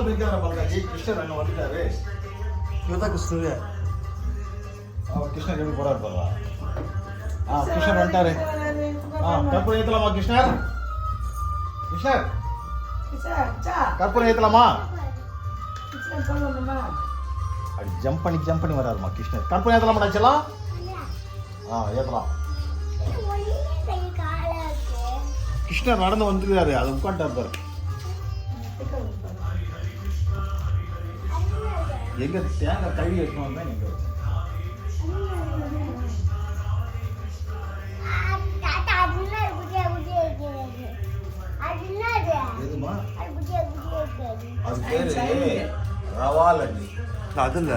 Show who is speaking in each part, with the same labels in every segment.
Speaker 1: பிடிக்காத பங்காஜி. கிருஷ்ணர் அங்க வந்துட்டாரு.
Speaker 2: இவதான் கிருஷ்ணர்.
Speaker 1: கிருஷ்ணர் எப்படி போறாரு பாருவா. கிருஷ்ணர் வந்துட்டாரு. கற்பூரம் ஏத்தலாமா கிருஷ்ணர்? கிருஷ்ணர் கற்பூரம் ஏத்தலாமா? அப்படி ஜம்ப் பண்ணி வராருமா கிருஷ்ணர். கற்பூரம் ஏத்தலாமா செல்லாம்? ஏத்தலாம். கிருஷ்ணர் நடந்து வந்துருக்காரு. அது உட்காந்துட்டார் பாரு. எங்க தேங்காய் கழுவி வைக்கணும் தான் எங்க வச்சேன். எதுமா? அது பேரு ரவா லட்டு.
Speaker 2: அது இல்ல,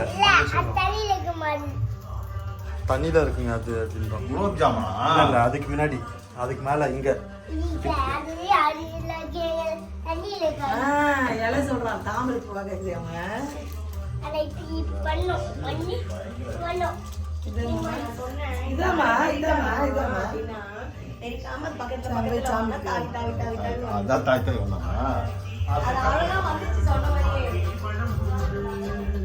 Speaker 2: தண்ணியில இருக்குங்க. அது
Speaker 1: குலோப் ஜாமுனா?
Speaker 2: இல்ல, அதுக்கு முன்னாடி, அதுக்கு மேல இங்க
Speaker 3: இலை சொல்றான். தாமரை பூவாக அவன் இதாமா
Speaker 1: அதான் தாய் தாய் ஒண்ணா.